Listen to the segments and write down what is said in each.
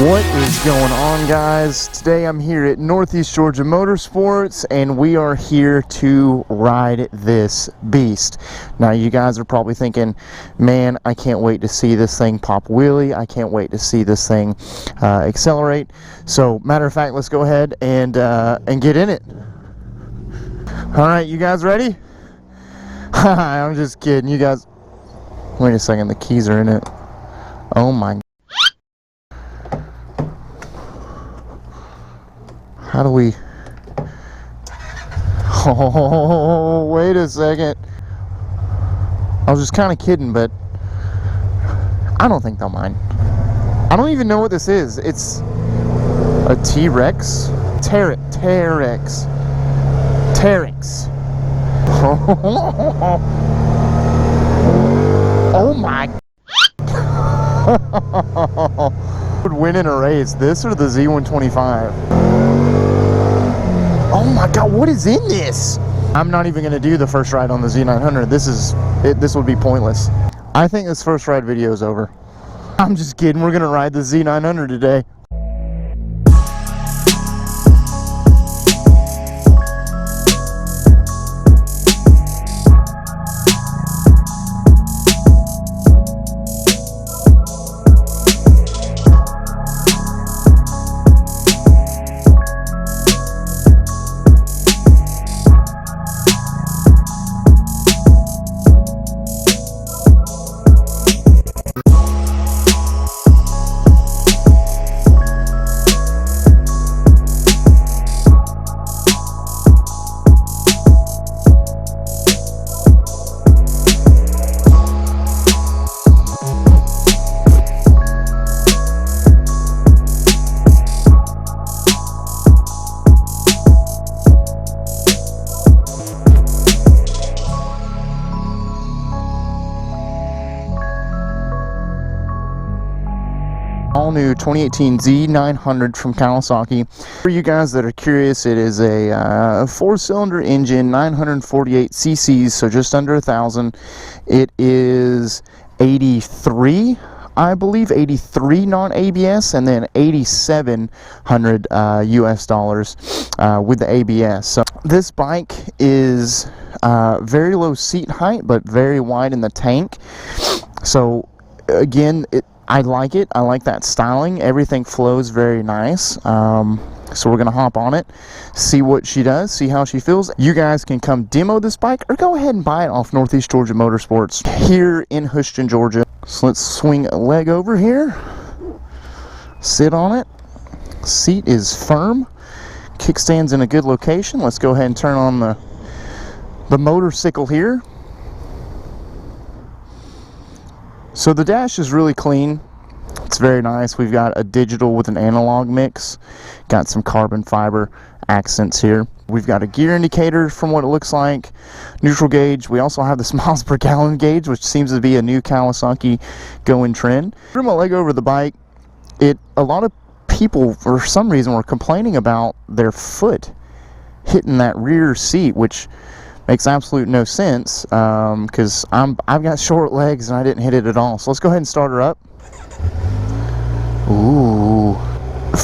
What is going on, guys? Today I'm here at Northeast Georgia Motorsports and we are here to ride this beast. Now you guys are probably thinking, man, I can't wait to see this thing pop wheelie. I can't wait to see this thing accelerate. So matter of fact, let's go ahead and get in it. All right, you guys ready? I'm just kidding, you guys. Wait a second, the keys are in it. Oh my. How do we... Oh, wait a second. I was just kind of kidding, but I don't think they'll mind. I don't even know what this is. It's a T-Rex? Terex. Oh my. Would win in a race, this or the Z125? Oh my god, what is in this? I'm not even going to do the first ride on the Z900. This would be pointless. I think this first ride video is over. I'm just kidding. We're going to ride the Z900 today. All new 2018 Z900 from Kawasaki. For you guys that are curious, it is a four-cylinder engine, 948 cc's, so just under 1,000. It is 83, I believe, 83 non-ABS, and then 8,700 US dollars with the ABS. So this bike is very low seat height, but very wide in the tank. So again, I like it. I like that styling. Everything flows very nice. So we're going to hop on it, see what she does, see how she feels. You guys can come demo this bike or go ahead and buy it off Northeast Georgia Motorsports here in Houston, Georgia. So let's swing a leg over here. Sit on it. Seat is firm. Kickstand's in a good location. Let's go ahead and turn on the motorcycle here. So the dash is really clean. It's very nice. We've got a digital with an analog mix. Got some carbon fiber accents here. We've got a gear indicator from what it looks like. Neutral gauge. We also have this miles per gallon gauge, which seems to be a new Kawasaki going trend. Threw my leg over the bike. A lot of people, for some reason, were complaining about their foot hitting that rear seat, which makes absolute no sense, because I've got short legs and I didn't hit it at all. So let's go ahead and start her up. Ooh.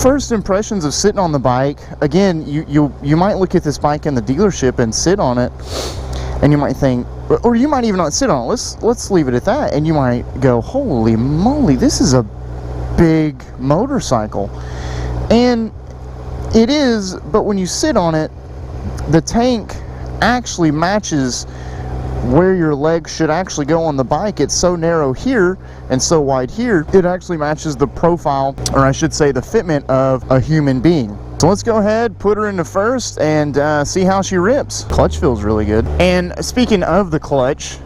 First impressions of sitting on the bike. Again, you might look at this bike in the dealership and sit on it, and you might think, or you might even not sit on it. Let's leave it at that, and you might go, holy moly, this is a big motorcycle. And it is, but when you sit on it, the tank actually matches where your legs should actually go on the bike. It's so narrow here and so wide here, it actually matches the profile, or I should say the fitment of a human being. So let's go ahead, put her into first, and see how she rips. Clutch feels really good. And speaking of the clutch,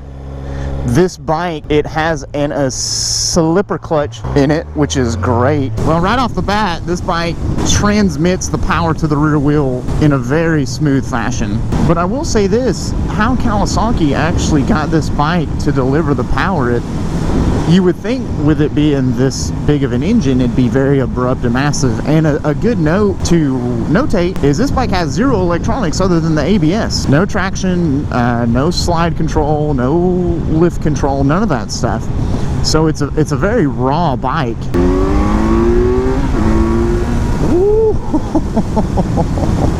this bike, it has a slipper clutch in it, which is great. Well, right off the bat, this bike transmits the power to the rear wheel in a very smooth fashion. But I will say this, how Kawasaki actually got this bike to deliver the power, you would think with it being this big of an engine, it'd be very abrupt and massive. And a good note to notate is this bike has zero electronics other than the ABS. No traction, no slide control, no lift control, none of that stuff. So it's a very raw bike.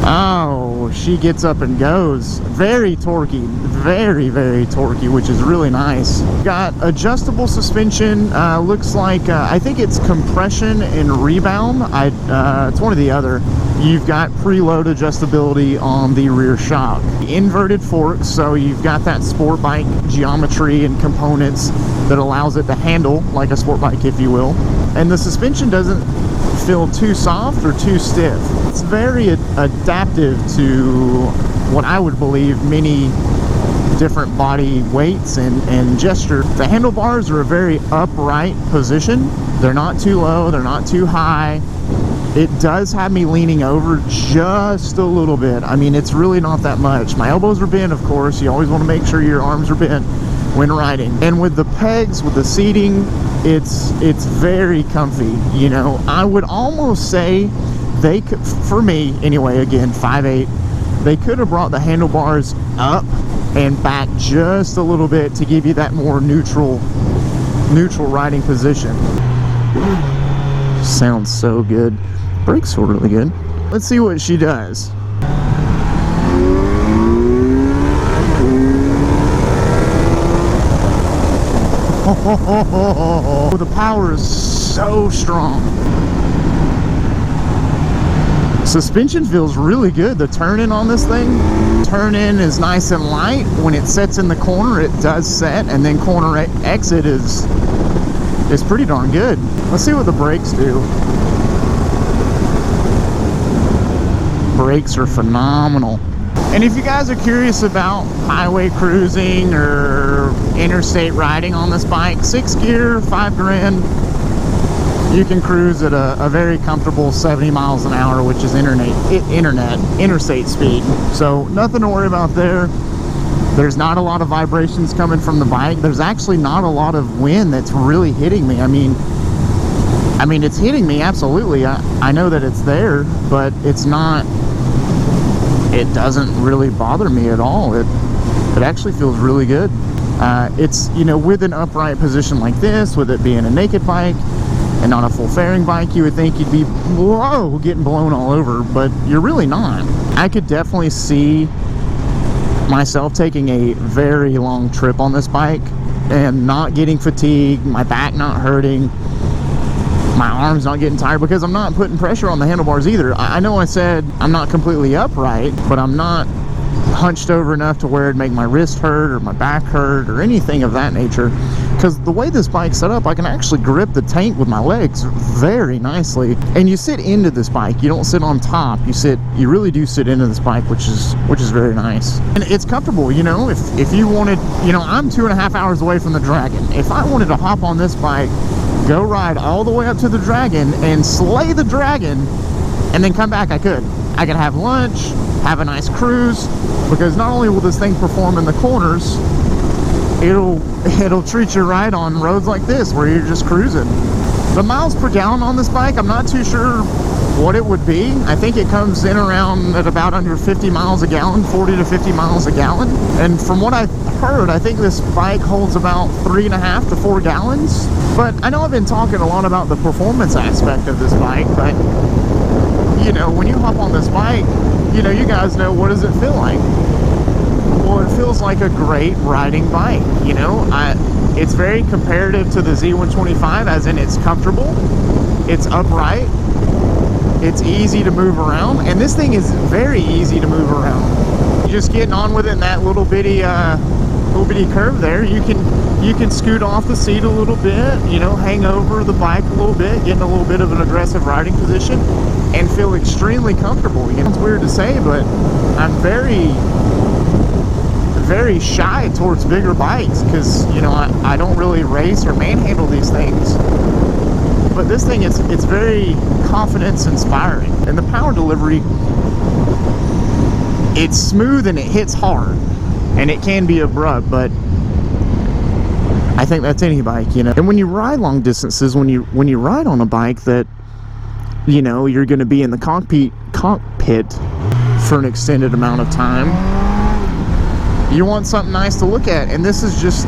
Oh, she gets up and goes. Very torquey, very, very torquey, which is really nice. Got adjustable suspension. Looks like, I think it's compression and rebound. It's one or the other. You've got preload adjustability on the rear shock. Inverted forks, so you've got that sport bike geometry and components that allows it to handle like a sport bike, if you will. And the suspension doesn't feel too soft or too stiff. It's very adaptive to what I would believe many different body weights and gesture. The handlebars are a very upright position. They're not too low, they're not too high. It does have me leaning over just a little bit. I mean, it's really not that much. My elbows are bent, of course. You always want to make sure your arms are bent when riding. And with the pegs, with the seating, it's very comfy. You know, I would almost say they could, for me anyway, again, 5'8", they could have brought the handlebars up and back just a little bit to give you that more neutral riding position. Sounds so good. Brakes feel really good. Let's see what she does. Oh, the power is so strong. Suspension feels really good. The turn-in on this thing, turn-in is nice and light. When it sets in the corner, it does set, and then corner exit is pretty darn good. Let's see what the brakes do. Brakes are phenomenal. And if you guys are curious about highway cruising or interstate riding on this bike, 6 gear, $5 grand, you can cruise at a very comfortable 70 miles an hour, which is interstate speed. So nothing to worry about there. There's not a lot of vibrations coming from the bike. There's actually not a lot of wind that's really hitting me. I mean, it's hitting me, absolutely. I know that it's there, but it's not, it doesn't really bother me at all. It actually feels really good. It's, you know, with an upright position like this, with it being a naked bike and not a full fairing bike, you would think you'd be, whoa, getting blown all over, but you're really not. I could definitely see myself taking a very long trip on this bike and not getting fatigued, my back not hurting, my arms not getting tired, because I'm not putting pressure on the handlebars either. I know I said I'm not completely upright, but I'm not hunched over enough to where it'd make my wrist hurt or my back hurt or anything of that nature, because the way this bike's set up, I can actually grip the tank with my legs very nicely. And you sit into this bike, you don't sit on top, you really do sit into this bike, which is very nice. And it's comfortable, you know. If you wanted, you know, I'm 2.5 hours away from the Dragon. If I wanted to hop on this bike, go ride all the way up to the Dragon and slay the Dragon and then come back, I could have lunch, have a nice cruise, because not only will this thing perform in the corners, it'll treat you right on roads like this where you're just cruising. The miles per gallon on this bike, I'm not too sure what it would be. I think it comes in around at about under 50 miles a gallon, 40 to 50 miles a gallon. And from what I've heard, I think this bike holds about 3.5 to 4 gallons. But I know I've been talking a lot about the performance aspect of this bike, but you know, when you hop on this bike, you know, you guys know, what does it feel like? Well, it feels like a great riding bike, you know. It's very comparative to the Z125, as in it's comfortable, it's upright, it's easy to move around, and this thing is very easy to move around. You're just getting on with it in that little bitty curve there. You can scoot off the seat a little bit, you know, hang over the bike a little bit, get in a little bit of an aggressive riding position, and feel extremely comfortable. You know, it's weird to say, but I'm very shy towards bigger bikes, because, you know, I don't really race or manhandle these things. But this thing, it's very confidence inspiring, and the power delivery, it's smooth and it hits hard, and it can be abrupt, but I think that's any bike, you know. And when you ride long distances, when you ride on a bike that, you know, you're going to be in the cockpit for an extended amount of time, you want something nice to look at, and this is just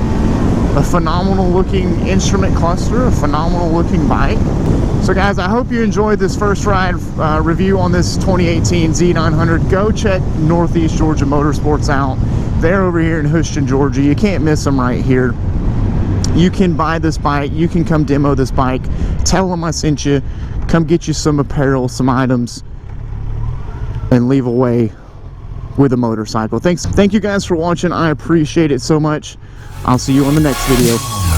a phenomenal looking instrument cluster, a phenomenal looking bike. So guys, I hope you enjoyed this first ride review on this 2018 Z900. Go check Northeast Georgia Motorsports out. They're over here in Houston, Georgia. You can't miss them right here. You can buy this bike. You can come demo this bike. Tell them I sent you. Come get you some apparel, some items, and leave away with a motorcycle. Thank you guys for watching. I appreciate it so much. I'll see you on the next video.